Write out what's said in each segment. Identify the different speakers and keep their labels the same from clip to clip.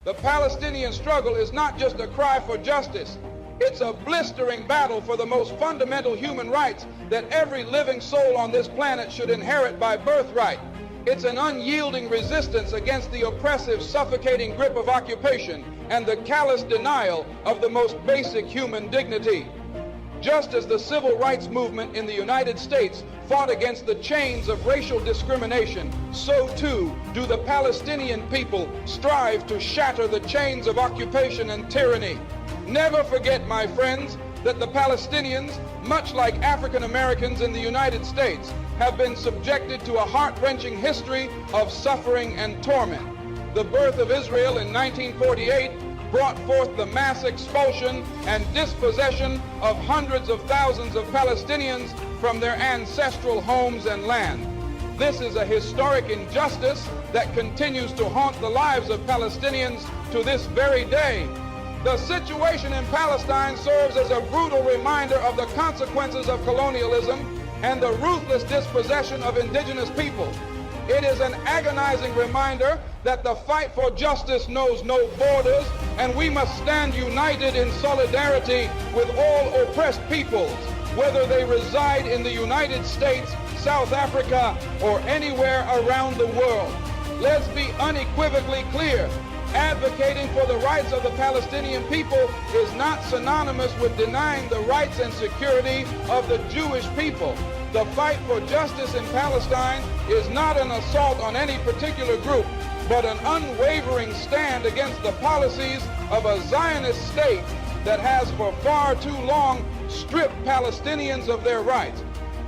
Speaker 1: The Palestinian struggle is not just a cry for justice. It's a blistering battle for the most fundamental human rights that every living soul on this planet should inherit by birthright. It's an unyielding resistance against the oppressive, suffocating grip of occupation and the callous denial of the most basic human dignity. Just as the civil rights movement in the United States fought against the chains of racial discrimination, so too do the Palestinian people strive to shatter the chains of occupation and tyranny. Never forget, my friends, that the Palestinians, much like African Americans in the United States, have been subjected to a heart-wrenching history of suffering and torment. The birth of Israel in 1948 brought forth the mass expulsion and dispossession of hundreds of thousands of Palestinians from their ancestral homes and land. This is a historic injustice that continues to haunt the lives of Palestinians to this very day. The situation in Palestine serves as a brutal reminder of the consequences of colonialism and the ruthless dispossession of indigenous people. It is an agonizing reminder that the fight for justice knows no borders, and we must stand united in solidarity with all oppressed peoples, whether they reside in the United States, South Africa, or anywhere around the world. Let's be unequivocally clear. Advocating for the rights of the Palestinian people is not synonymous with denying the rights and security of the Jewish people. The fight for justice in Palestine is not an assault on any particular group, but an unwavering stand against the policies of a Zionist state that has for far too long stripped Palestinians of their rights.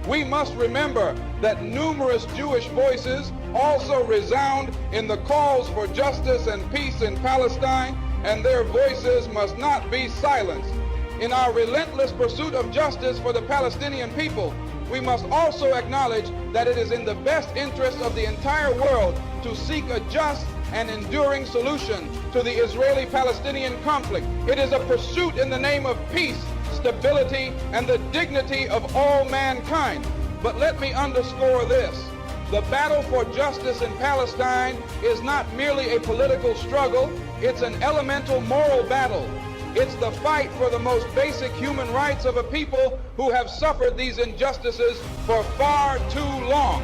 Speaker 1: We must remember that numerous Jewish voices also resound in the calls for justice and peace in Palestine, and their voices must not be silenced. In our relentless pursuit of justice for the Palestinian people, we must also acknowledge that it is in the best interest of the entire world to seek a just and enduring solution to the Israeli-Palestinian conflict. It is a pursuit in the name of peace, stability, and the dignity of all mankind. But let me underscore this. The battle for justice in Palestine is not merely a political struggle, it's an elemental moral battle. It's the fight for the most basic human rights of a people who have suffered these injustices for far too long.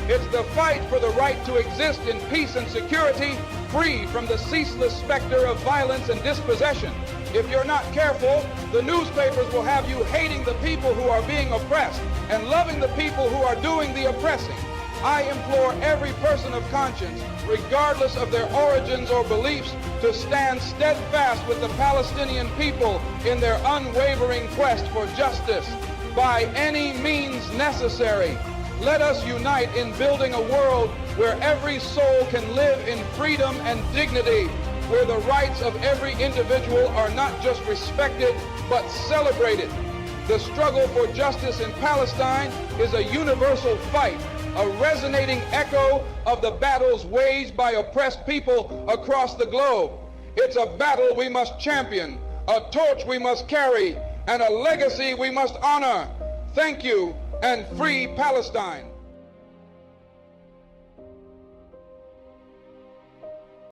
Speaker 1: It's the fight for the right to exist in peace and security, free from the ceaseless specter of violence and dispossession. If you're not careful, the newspapers will have you hating the people who are being oppressed and loving the people who are doing the oppressing. I implore every person of conscience, regardless of their origins or beliefs, to stand steadfast with the Palestinian people in their unwavering quest for justice by any means necessary. Let us unite in building a world where every soul can live in freedom and dignity, where the rights of every individual are not just respected, but celebrated. The struggle for justice in Palestine is a universal fight, a resonating echo of the battles waged by oppressed people across the globe. It's a battle we must champion, a torch we must carry, and a legacy we must honor. Thank you, and free Palestine.